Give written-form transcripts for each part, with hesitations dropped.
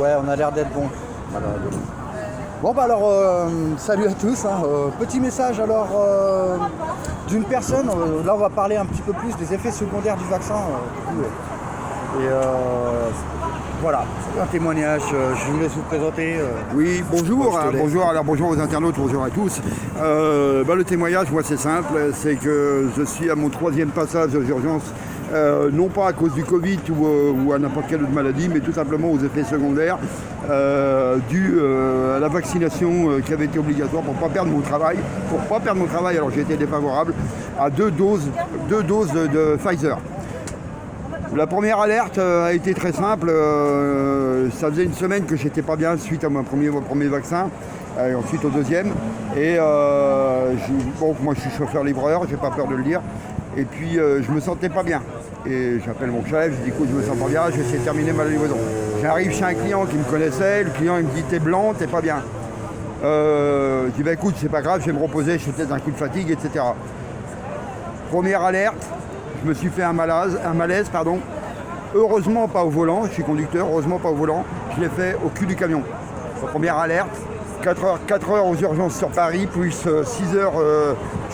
Ouais, on a l'air d'être bon. Voilà. Bon bah alors, salut à tous. Petit message alors d'une personne. Là, on va parler un petit peu plus des effets secondaires du vaccin. Voilà, un témoignage. Je vous laisse vous présenter. Oui, bonjour. Bonjour aux internautes, bonjour à tous. Le témoignage, moi, c'est simple. C'est que je suis à mon 3e passage aux urgences. Non pas à cause du Covid ou à n'importe quelle autre maladie, mais tout simplement aux effets secondaires dus à la vaccination qui avait été obligatoire pour ne pas perdre mon travail. Alors j'ai été défavorable à deux doses de Pfizer. La première alerte a été très simple. Ça faisait une semaine que j'étais pas bien suite à mon premier vaccin, et ensuite au deuxième. Et moi je suis chauffeur-livreur, j'ai pas peur de le dire. Et puis je me sentais pas bien. Et j'appelle mon chef, je dis écoute, je me sens pas bien, j'essaie de terminer ma livraison. J'arrive chez un client qui me connaissait, le client il me dit t'es blanc, t'es pas bien. Je dis écoute, c'est pas grave, je vais me reposer, je fais peut-être un coup de fatigue, etc. Première alerte, je me suis fait un malaise. Heureusement pas au volant, je suis conducteur, heureusement pas au volant, je l'ai fait au cul du camion. Première alerte, 4 heures aux urgences sur Paris, plus 6 heures,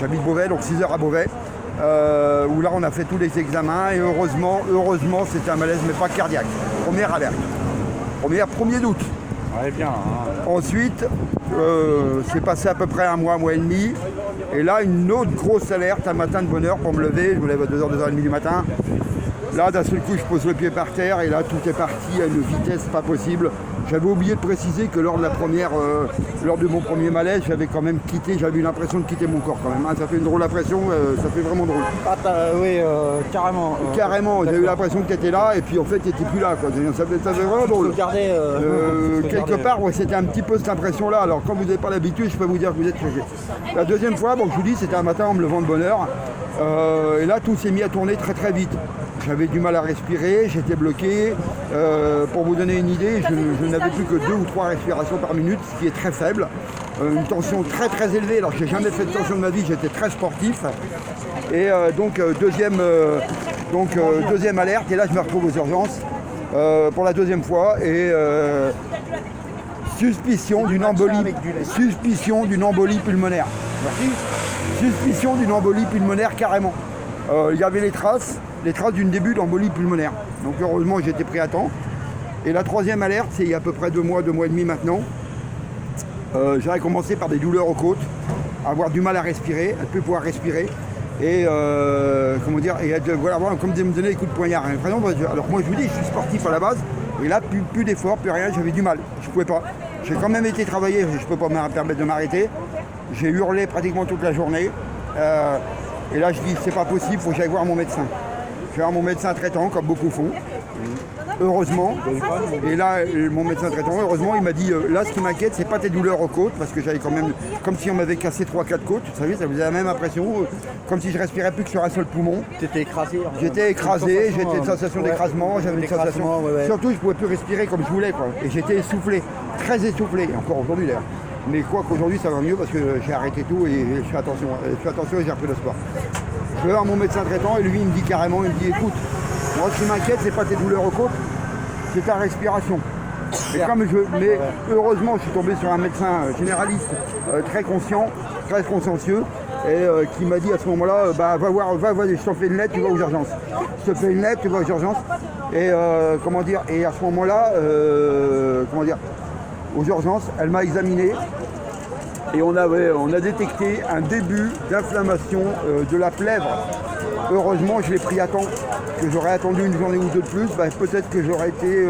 j'habite Beauvais, donc 6 heures à Beauvais. Où là on a fait tous les examens et heureusement c'était un malaise mais pas cardiaque. Première alerte. 1er août. Ouais, bien. Ensuite, c'est passé à peu près un mois et demi. Et là une autre grosse alerte, un matin de bonne heure pour me lever. Je me lève à 2h, 2h30 du matin. Là d'un seul coup je pose le pied par terre et là tout est parti à une vitesse pas possible. J'avais oublié de préciser que lors de mon premier malaise, j'avais eu l'impression de quitter mon corps quand même. Ça fait une drôle d'impression, ça fait vraiment drôle. Oui, carrément. Carrément, j'ai eu l'impression que tu étais là et puis en fait tu n'étais plus là. Quoi. Ça fait vraiment drôle. Quelque part, c'était un petit peu cette impression-là. Alors quand vous n'avez pas l'habitude, je peux vous dire que vous êtes choqué. La deuxième fois, je vous dis, c'était un matin en me levant de bonne heure. Et là, tout s'est mis à tourner très très vite. J'avais du mal à respirer, j'étais bloqué. Pour vous donner une idée, je n'avais plus que 2 ou 3 respirations par minute, ce qui est très faible. Une tension très très élevée, alors que je n'ai jamais fait de tension de ma vie, j'étais très sportif. Et deuxième alerte, et là je me retrouve aux urgences pour la deuxième fois. Et suspicion d'une embolie pulmonaire. Suspicion d'une embolie pulmonaire carrément. Il y avait les traces d'une début d'embolie pulmonaire. Donc heureusement j'ai été pris à temps. Et la troisième alerte, c'est il y a à peu près 2 mois et demi maintenant. J'avais commencé par des douleurs aux côtes, avoir du mal à respirer, à ne plus pouvoir respirer. Et comme me donner des coups de poignard. Alors moi je vous dis, je suis sportif à la base, et là plus d'efforts, plus rien, j'avais du mal, je ne pouvais pas. J'ai quand même été travailler, je ne peux pas me permettre de m'arrêter. J'ai hurlé pratiquement toute la journée. Et là je dis c'est pas possible, il faut que j'aille voir mon médecin. Je vais voir mon médecin traitant, comme beaucoup font. Heureusement. Et là, mon médecin traitant, heureusement, il m'a dit là ce qui m'inquiète, c'est pas tes douleurs aux côtes, parce que j'avais quand même, comme si on m'avait cassé 3-4 côtes, vous savez, ça faisait la même impression, comme si je respirais plus que sur un seul poumon. T'étais écrasé. J'étais écrasé, j'étais une sensation d'écrasement, j'avais une sensation. Ouais. Surtout, je pouvais plus respirer comme je voulais, quoi. Et j'étais essoufflé, très essoufflé, et encore aujourd'hui d'ailleurs. Mais quoi qu'aujourd'hui ça va mieux parce que j'ai arrêté tout et je fais attention et j'ai repris le sport. Je vais voir mon médecin traitant et lui il me dit carrément, il me dit écoute, moi ce qui m'inquiète c'est pas tes douleurs aux côtes, c'est ta respiration. Mais heureusement je suis tombé sur un médecin généraliste très conscient, très consciencieux et qui m'a dit à ce moment-là va voir, je te fais une lettre, tu vas aux urgences. Je te fais une lettre, tu vas aux urgences. Et et à ce moment-là, aux urgences, elle m'a examiné et on a détecté un début d'inflammation de la plèvre. Heureusement, je l'ai pris à temps, que j'aurais attendu une journée ou deux de plus, peut-être que j'aurais été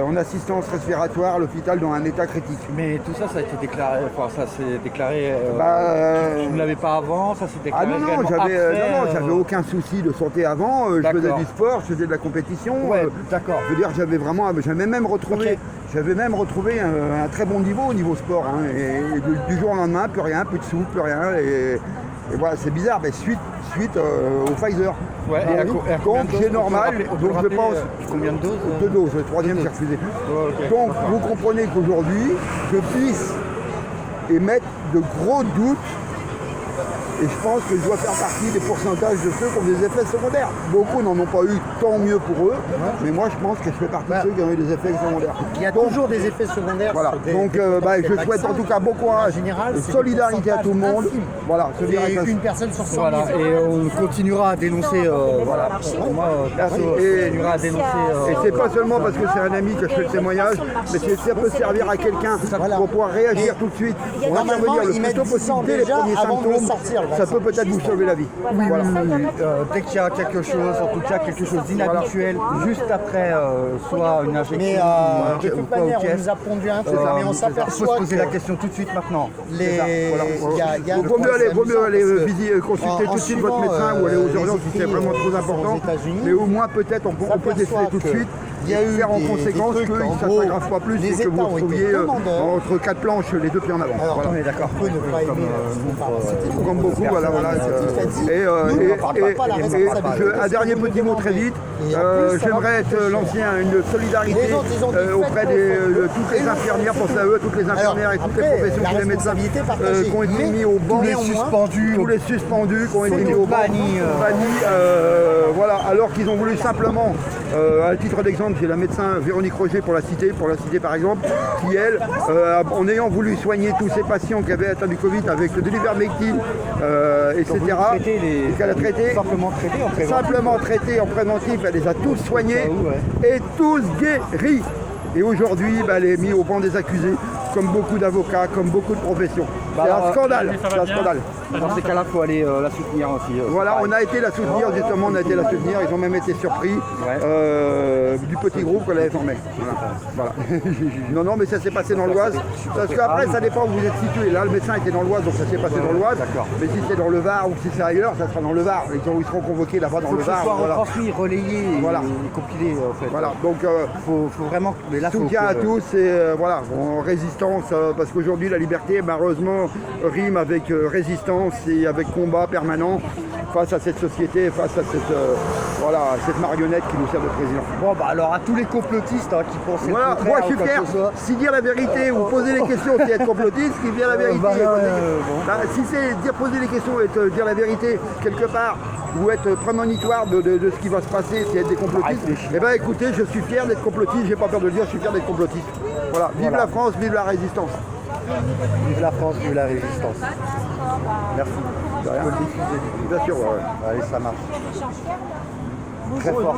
en assistance respiratoire à l'hôpital dans un état critique. Mais tout ça, ça a été déclaré, tu ne l'avais pas avant, ça s'est déclaré j'avais aucun souci de santé avant, je faisais du sport, je faisais de la compétition. Ouais, d'accord. Je veux dire, j'avais même retrouvé un très bon niveau sport. Hein, et du jour au lendemain, plus rien, plus de souffle, plus rien. Et voilà, c'est bizarre, mais suite au Pfizer. Ouais, donc j'ai normal, donc je pense... Combien de doses 2 doses, le 3e j'ai refusé. Okay. Donc vous comprenez qu'aujourd'hui, je puisse émettre de gros doutes Et je pense que je dois faire partie des pourcentages de ceux qui ont des effets secondaires. Beaucoup n'en ont pas eu, tant mieux pour eux. Mais moi, je pense que je fais partie de ceux qui ont eu des effets secondaires. Il y a toujours des effets secondaires. Voilà. Donc, je souhaite en tout cas bon courage, solidarité à tout le monde. Voilà, solidarité. Une personne sur 100 000. Voilà, et on continuera à dénoncer, voilà, pour moi, perso, on continuera à dénoncer. Et c'est pas seulement parce que c'est un ami que je fais le témoignage, mais ça peut servir à quelqu'un pour pouvoir réagir tout de suite, pour intervenir le plus tôt possible dès les premiers symptômes. Ça peut peut-être vous sauver la vie. Oui, voilà. Dès qu'il y a quelque chose, en tout cas quelque chose d'inhabituel, juste après, soit une injection Mais de toute manière, on nous a pondu un truc, mais on il faut s'aperçoit se poser que la question tout de suite maintenant. il y a Vaut mieux aller consulter tout de suite votre médecin ou aller aux urgences si c'est vraiment trop important. Mais au moins peut-être on peut déceler tout de suite. Il y a eu faire en conséquence que ça ne s'aggrave pas plus et que vous retrouviez entre quatre planches les deux pieds en avant. Alors, voilà. on est d'accord. On peut ne pas aimer ce qu'on parle. Comme beaucoup, voilà. Un dernier petit mot très vite. J'aimerais lancer une solidarité auprès de toutes les infirmières, pensez à eux, toutes les infirmières et toutes les professions, tous les médecins qui ont été mis au banc, tous les suspendus qui ont été mis au banni, voilà, alors qu'ils ont voulu simplement, à titre d'exemple, j'ai la médecin Véronique Roger pour la cité par exemple, qui elle, en ayant voulu soigner tous ces patients qui avaient atteint du Covid avec le d'ivermectine, etc., qu'elle a traité, simplement traité en préventif, elle les a tous soignés et tous guéris. Et aujourd'hui, elle est mise au banc des accusés, comme beaucoup d'avocats, comme beaucoup de professions. C'est un scandale. Dans ces cas-là, il faut aller la soutenir aussi. Voilà, on a été la soutenir, justement, ils ont même été surpris du petit groupe qu'on avait formé. Voilà. Non, mais ça s'est passé dans l'Oise. Parce qu'après, ça dépend où vous êtes situé. Là, le médecin était dans l'Oise, donc ça s'est passé dans l'Oise. Mais si c'est dans le Var ou si c'est ailleurs, ça sera dans le Var. Ils seront convoqués là-bas dans le Var. Il faut que ce soit retransmis, relayé et compilé, en fait. Voilà, donc faut vraiment... soutien à tous et en résistance, parce qu'aujourd'hui la liberté malheureusement rime avec résistance et avec combat permanent face à cette société, face à cette marionnette qui nous sert de président. Bon alors à tous les complotistes qui pensent voilà, moi je suis fier, si dire la vérité ou poser les questions c'est être complotiste, qui dire la vérité, si c'est poser les questions et dire la vérité quelque part, ou être prémonitoire de ce qui va se passer, c'est être des complotistes, eh bien écoutez, je suis fier d'être complotiste, j'ai pas peur de le dire, je suis fier d'être complotiste. Voilà, vive la France, vive la résistance. Vive la France, vive la résistance. Merci. Bien sûr, Allez, ça marche. Très fort.